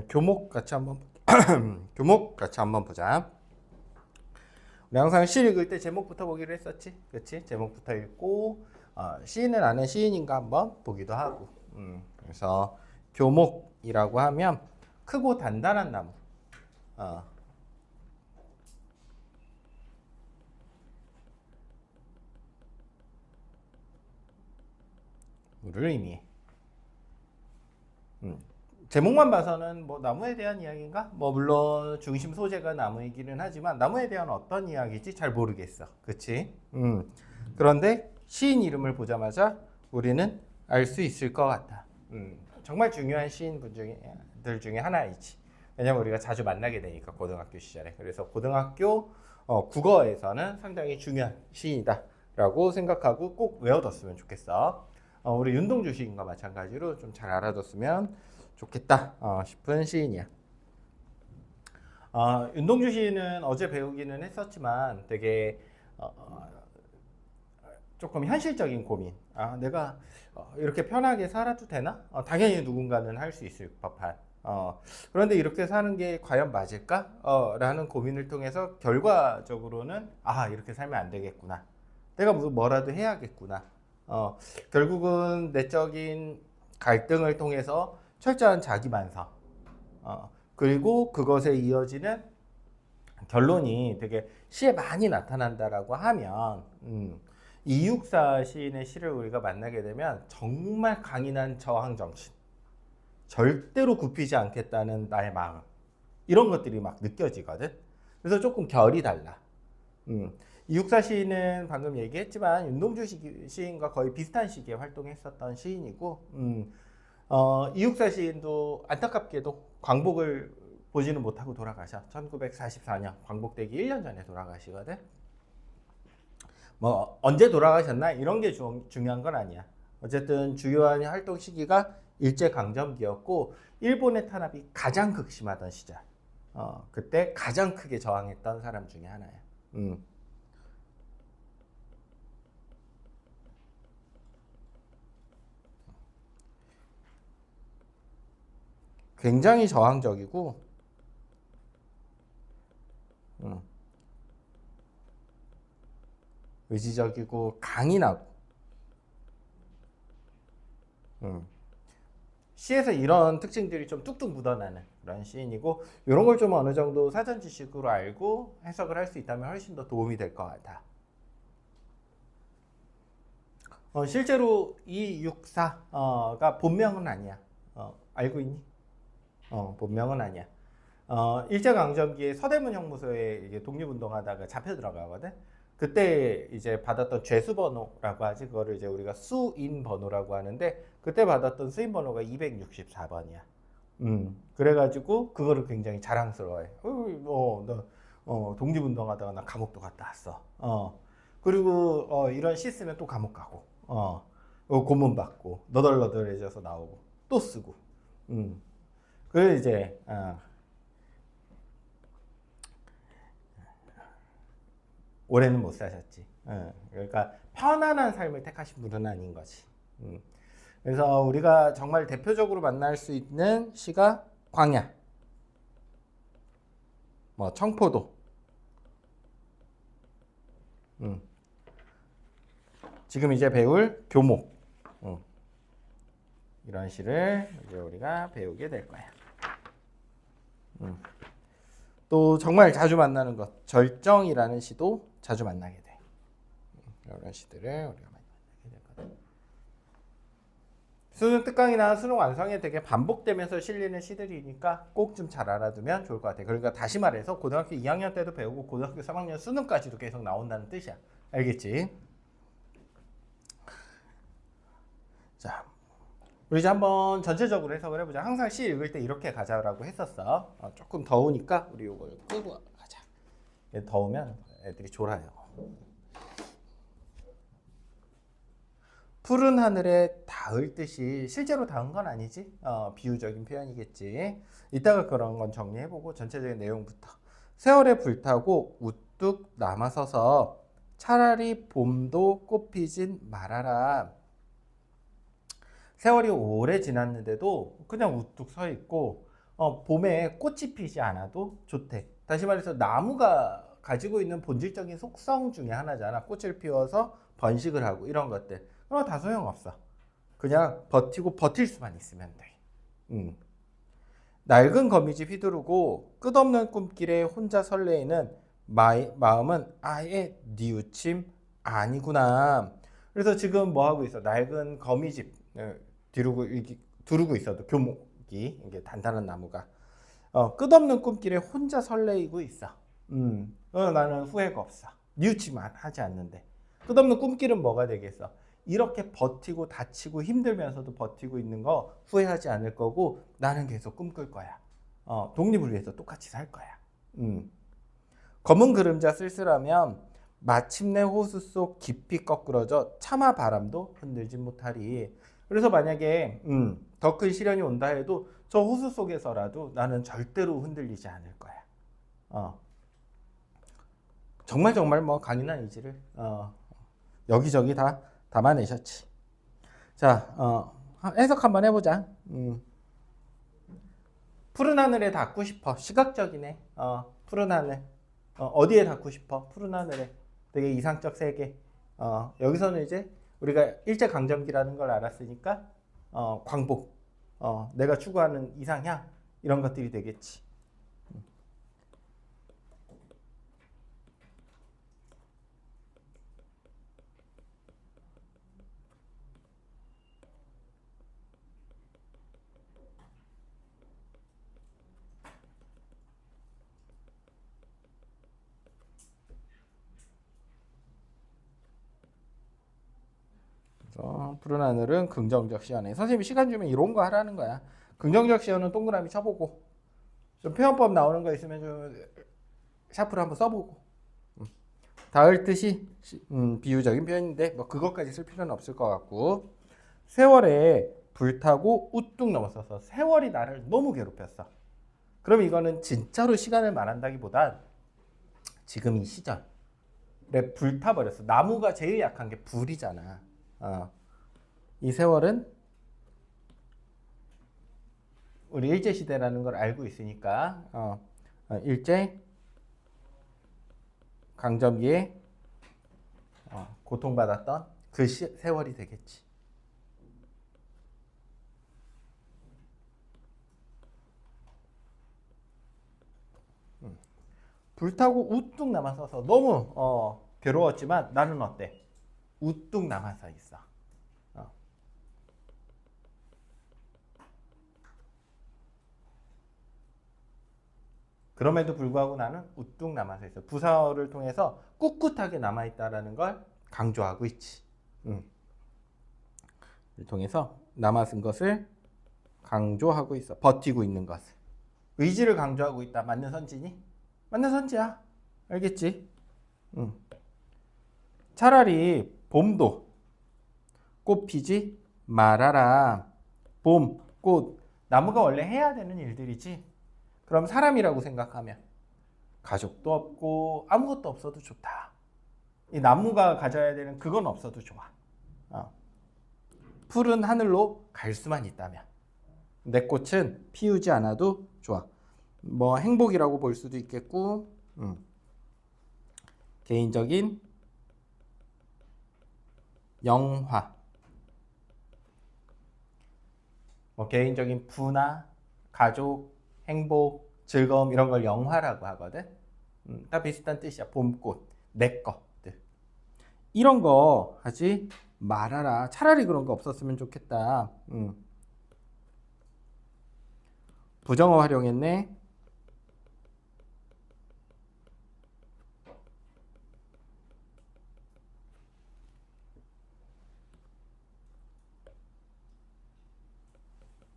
교목 같이 한번 교목 같이 한번 보자. 우리 항상 시 읽을 때 제목부터 보기로 했었지, 그렇지? 제목부터 읽고 시인을 아는 시인인가 한번 보기도 하고. 그래서 교목이라고 하면 크고 단단한 나무. 를 의미해. 제목만 봐서는 뭐 나무에 대한 이야기인가? 뭐 물론 중심 소재가 나무이기는 하지만 나무에 대한 어떤 이야기인지 잘 모르겠어. 그치? 그런데 시인 이름을 보자마자 우리는 알 수 있을 것 같아. 정말 중요한 시인들 중에 하나이지. 왜냐면 우리가 자주 만나게 되니까 고등학교 시절에. 그래서 고등학교 국어에서는 상당히 중요한 시인이다라고 생각하고 꼭 외워뒀으면 좋겠어. 우리 윤동주 시인과 마찬가지로 좀 잘 알아뒀으면 좋겠다 싶은 시인이야. 윤동주 시인은 어제 배우기는 했었지만 되게 조금 현실적인 고민. 내가 이렇게 편하게 살아도 되나? 당연히 누군가는 할 수 있을 법한. 그런데 이렇게 사는 게 과연 맞을까? 라는 고민을 통해서 결과적으로는 이렇게 살면 안 되겠구나. 내가 뭐라도 해야겠구나. 결국은 내적인 갈등을 통해서 철저한 자기 반성, 그리고 그것에 이어지는 결론이 되게 시에 많이 나타난다라고 하면, 이육사 시인의 시를 우리가 만나게 되면 정말 강인한 저항 정신, 절대로 굽히지 않겠다는 나의 마음, 이런 것들이 막 느껴지거든. 그래서 조금 결이 달라. 이육사 시인은 방금 얘기했지만 윤동주 시인과 거의 비슷한 시기에 활동했었던 시인이고, 이육사 시인도 안타깝게도 광복을 보지는 못하고 돌아가셔. 1944년 광복되기 1년 전에 돌아가시거든. 뭐 언제 돌아가셨나 이런 게 중요한 건 아니야. 어쨌든 주요한 활동 시기가 일제강점기였고 일본의 탄압이 가장 극심하던 시절. 그때 가장 크게 저항했던 사람 중에 하나야. 굉장히 저항적이고, 의지적이고 강인하고, 시에서 이런 특징들이 좀 뚝뚝 묻어나는 그런 시인이고, 이런 걸 좀 어느 정도 사전 지식으로 알고 해석을 할 수 있다면 훨씬 더 도움이 될 것 같아. 실제로 이육사가 본명은 아니야. 알고 있니? 본명은 아니야. 일제강점기에 서대문 형무소에 이게 독립운동하다가 잡혀 들어가거든. 그때 이제 받았던 죄수번호라고 하지, 그거를 이제 우리가 수인번호라고 하는데, 그때 받았던 수인번호가 264번이야. 그래가지고 그거를 굉장히 자랑스러워해. 독립운동하다가 나 감옥도 갔다 왔어. 그리고 이런 시 쓰면 또 감옥 가고, 고문 받고, 너덜너덜해져서 나오고, 또 쓰고. 그래 이제 올해는 못 사셨지. 그러니까 편안한 삶을 택하신 분은 아닌 거지. 그래서 우리가 정말 대표적으로 만날 수 있는 시가 광야, 뭐 청포도. 지금 이제 배울 교목. 이런 시를 이제 우리가 배우게 될 거야. 또 정말 자주 만나는 것, 절정이라는 시도 자주 만나게 돼. 이런 시들을 우리가 많이 만나게 되거든. 수능 특강이나 수능 완성에 되게 반복되면서 실리는 시들이니까 꼭 좀 잘 알아두면 좋을 것 같아. 그러니까 다시 말해서 고등학교 2학년 때도 배우고 고등학교 3학년 수능까지도 계속 나온다는 뜻이야. 알겠지? 자, 우리 이제 한번 전체적으로 해석을 해보자. 항상 시 읽을 때 이렇게 가자라고 했었어. 조금 더우니까 우리 이걸 끄고 가자. 더우면 애들이 졸아요. 푸른 하늘에 닿을 듯이, 실제로 닿은 건 아니지. 비유적인 표현이겠지. 이따가 그런 건 정리해보고 전체적인 내용부터. 세월에 불타고 우뚝 남아서서 차라리 봄도 꽃피진 말아라. 세월이 오래 지났는데도 그냥 우뚝 서 있고 봄에 꽃이 피지 않아도 좋대. 다시 말해서 나무가 가지고 있는 본질적인 속성 중에 하나잖아. 꽃을 피워서 번식을 하고 이런 것들. 그럼 다 소용없어. 그냥 버티고 버틸 수만 있으면 돼. 낡은 거미집 휘두르고 끝없는 꿈길에 혼자 설레이는 마음은 아예 뉘우침 아니구나. 그래서 지금 뭐 하고 있어? 낡은 거미집 두르고 있어도 교목이 이게 단단한 나무가 끝없는 꿈길에 혼자 설레이고 있어. 나는 후회가 없어. 뉘우치만 하지 않는데. 끝없는 꿈길은 뭐가 되겠어? 이렇게 버티고 다치고 힘들면서도 버티고 있는 거 후회하지 않을 거고 나는 계속 꿈꿀 거야. 독립을 위해서 똑같이 살 거야. 검은 그림자 쓸쓸하면 마침내 호수 속 깊이 거꾸러져 차마 바람도 흔들지 못하리. 그래서 만약에 더 큰 시련이 온다 해도 저 호수 속에서라도 나는 절대로 흔들리지 않을 거야. 정말 뭐 강인한 의지를 여기저기 다 담아내셨지. 자, 해석 한번 해보자. 푸른 하늘에 닿고 싶어. 시각적이네. 푸른 하늘. 어디에 닿고 싶어? 푸른 하늘에. 되게 이상적 세계. 여기서는 이제 우리가 일제강점기라는 걸 알았으니까 광복. 내가 추구하는 이상향. 이런 것들이 되겠지. 푸른 하늘은 긍정적 시연에. 선생님이 시간 주면 이런 거 하라는 거야. 긍정적 시연은 동그라미 쳐보고 좀 표현법 나오는 거 있으면 좀 샤프로 한번 써보고. 닿을 뜻이 비유적인 표현인데 뭐 그것까지 쓸 필요는 없을 것 같고. 세월에 불타고 우뚝 넘어서서 세월이 나를 너무 괴롭혔어. 그럼 이거는 진짜로 시간을 말한다기보단 지금 이 시절에 불타버렸어. 나무가 제일 약한 게 불이잖아. 이 세월은 우리 일제시대라는 걸 알고 있으니까 일제 강점기에 고통받았던 그 세월이 되겠지. 불타고 우뚝 남아서서 너무 괴로웠지만 나는 어때? 우뚝 남아서 있어. 그럼에도 불구하고 나는 우뚝 남아서 있어. 부사어를 통해서 꿋꿋하게 남아있다라는 걸 강조하고 있지. 을 통해서 남아있는 것을 강조하고 있어. 버티고 있는 것을. 의지를 강조하고 있다. 맞는 선지니? 맞는 선지야. 알겠지? 차라리 봄도 꽃 피지 말아라. 봄, 꽃. 나무가 원래 해야 되는 일들이지. 그럼 사람이라고 생각하면 가족도 없고 아무것도 없어도 좋다. 이 나무가 가져야 되는 그건 없어도 좋아. 푸른 하늘로 갈 수만 있다면 내 꽃은 피우지 않아도 좋아. 뭐 행복이라고 볼 수도 있겠고 개인적인 영화, 뭐 개인적인 부나 가족, 행복, 즐거움 이런 걸 영화라고 하거든. 다 비슷한 뜻이야. 봄꽃, 내 것들. 이런 거 하지 말아라. 차라리 그런 거 없었으면 좋겠다. 부정어 활용했네.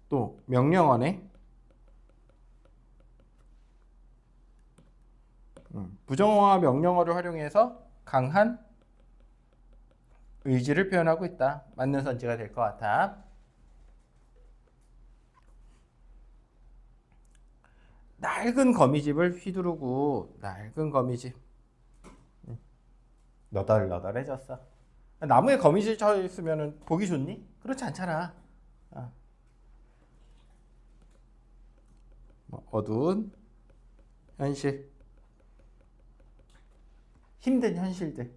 또 명령어네. 부정어와 명령어를 활용해서 강한 의지를 표현하고 있다. 맞는 선지가 될 것 같아. 낡은 거미집을 휘두르고 낡은 거미집 너덜너덜해졌어. 나무에 거미줄 쳐 있으면 보기 좋니? 그렇지 않잖아. 어두운 현실, 힘든 현실들,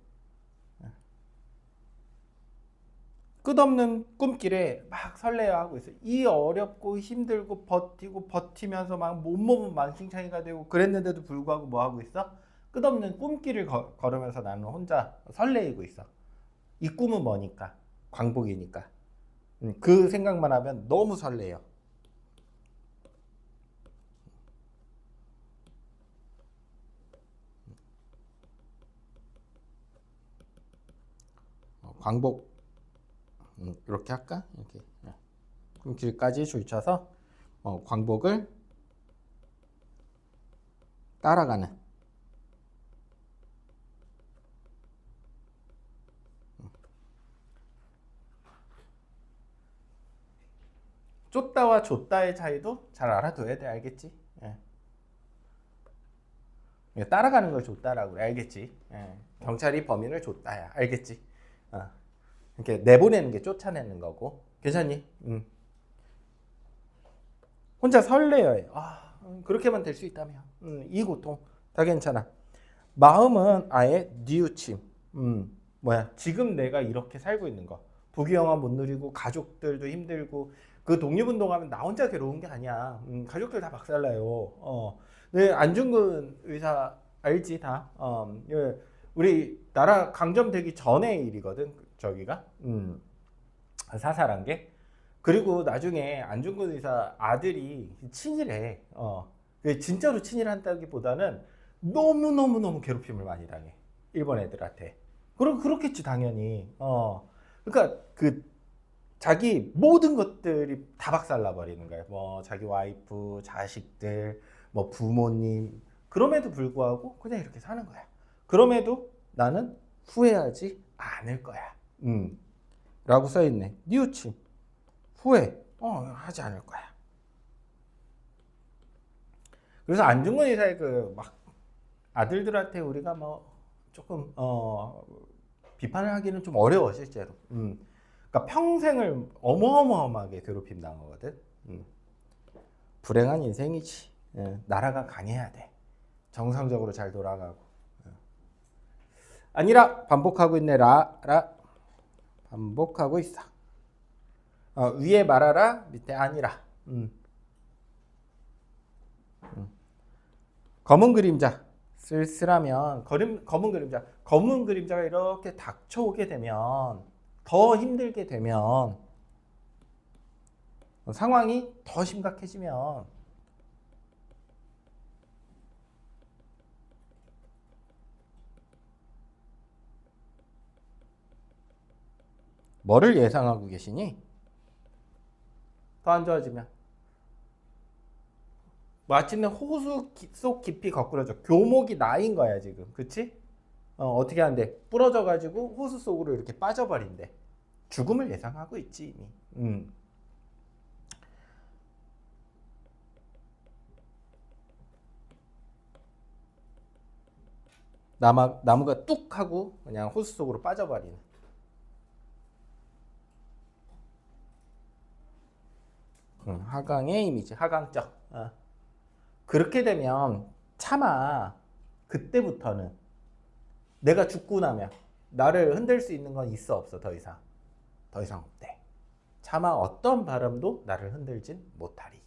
끝없는 꿈길에 막 설레어하고 있어요. 이 어렵고 힘들고 버티고 버티면서 막 몸몸은 만신창이가 되고 그랬는데도 불구하고 뭐 하고 있어? 끝없는 꿈길을 걸으면서 나는 혼자 설레이고 있어. 이 꿈은 뭐니까? 광복이니까. 그 생각만 하면 너무 설레요. 광복 이렇게 할까? 이렇게 꿈길까지 줄쳐서 광복을 따라가는 쫓다와 줬다의 차이도 잘 알아둬야 돼. 알겠지? 예. 따라가는 걸 줬다라고 그래. 알겠지? 예. 경찰이 범인을 줬다야. 알겠지? 이렇게 내보내는 게 쫓아내는 거고. 괜찮니? 혼자 설레요. 그렇게만 될 수 있다면 이 고통 다 괜찮아. 마음은 아예 뉘우침. 지금 내가 이렇게 살고 있는 거. 부귀영화 못 누리고 가족들도 힘들고 그 독립운동하면 나 혼자 괴로운 게 아니야. 가족들 다 박살나요. 네, 안중근 의사 알지 다. 예, 우리 나라 강점되기 전의 일이거든. 저기가 사살한 게. 그리고 나중에 안중근 의사 아들이 친일해. 진짜로 친일한다기보다는 너무 괴롭힘을 많이 당해. 일본 애들한테. 그럼 그렇겠지 당연히. 그러니까 그 자기 모든 것들이 다 박살나 버리는 거예요. 뭐 자기 와이프, 자식들, 뭐 부모님. 그럼에도 불구하고 그냥 이렇게 사는 거야. 그럼에도 나는 후회하지 않을 거야. 라고 써 있네. 뉘우침. 후회. 하지 않을 거야. 그래서 안중근 의사의 그 막 아들들한테 우리가 뭐 조금 비판을 하기는 좀 어려워 실제로. 그러니까 평생을 어마어마하게 괴롭힘 당하거든. 불행한 인생이지. 나라가 강해야 돼. 정상적으로 잘 돌아가고. 아니라 반복하고 있네. 반복하고 있어. 위에 말하라 밑에 아니라. 검은 그림자 쓸쓸하면 검은 그림자가 이렇게 닥쳐오게 되면 더 힘들게 되면 상황이 더 심각해지면 뭐를 예상하고 계시니? 더 안 좋아지면 마침내 호수 속 깊이 거꾸로져 교목이 나인 거야 지금. 그치? 어떻게 하는데 부러져 가지고 호수 속으로 이렇게 빠져버린대. 죽음을 예상하고 있지 이미. 나무가 뚝 하고 그냥 호수 속으로 빠져버리는. 하강의 이미지, 하강적. 그렇게 되면 차마 그때부터는 내가 죽고 나면 나를 흔들 수 있는 건 있어 없어? 더 이상 없대. 차마 어떤 바람도 나를 흔들진 못하리.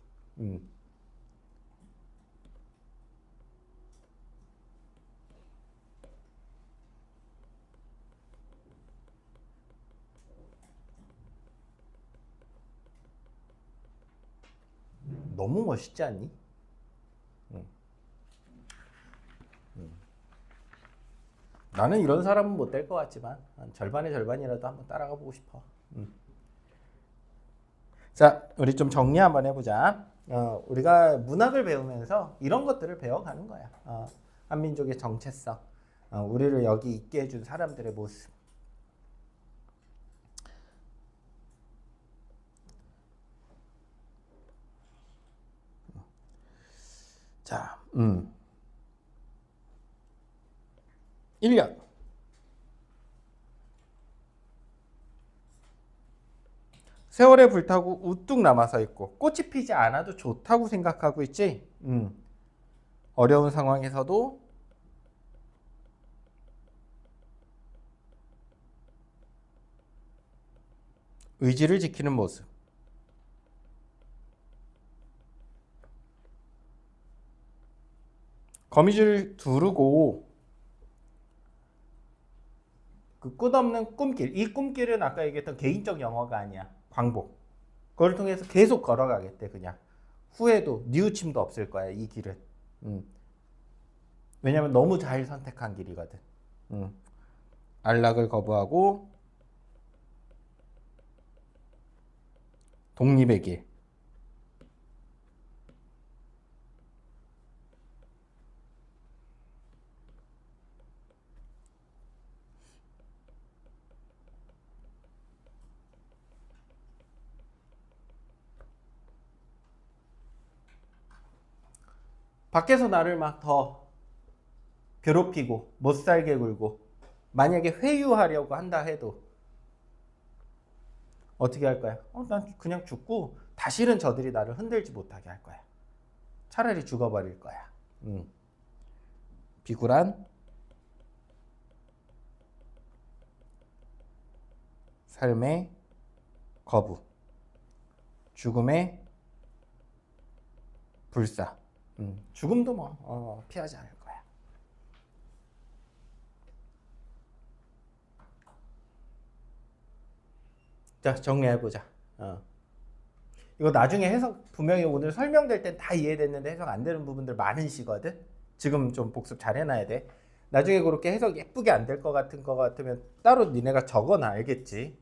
너무 멋있지 않니? 나는 이런 사람은 못 될 것 같지만 한 절반의 절반이라도 한번 따라가 보고 싶어. 자, 우리 좀 정리 한번 해보자. 우리가 문학을 배우면서 이런 것들을 배워가는 거야. 한민족의 정체성, 우리를 여기 있게 해준 사람들의 모습. 자, 1년 세월에 불타고 우뚝 남아서 있고 꽃이 피지 않아도 좋다고 생각하고 있지. 어려운 상황에서도 의지를 지키는 모습. 거미줄 두르고 그 끝없는 꿈길. 이 꿈길은 아까 얘기했던 개인적 영어가 아니야. 광복. 그걸 통해서 계속 걸어가겠대 그냥. 후회도 뉘우침도 없을 거야 이 길은. 왜냐면 너무 잘 선택한 길이거든. 안락을 거부하고 독립의 길. 밖에서 나를 막 더 괴롭히고 못 살게 굴고 만약에 회유하려고 한다 해도 어떻게 할 거야? 난 그냥 죽고 다시는 저들이 나를 흔들지 못하게 할 거야. 차라리 죽어버릴 거야. 비굴한 삶의 거부, 죽음의 불사. 죽음도 뭐 피하지 않을 거야. 자, 정리해보자. 이거 나중에 해석 분명히 오늘 설명될 땐 다 이해됐는데 해석 안 되는 부분들 많으시거든. 지금 좀 복습 잘 해놔야 돼. 나중에 그렇게 해석 예쁘게 안 될 것 같은 거 같으면 따로 니네가 적어놔 알겠지?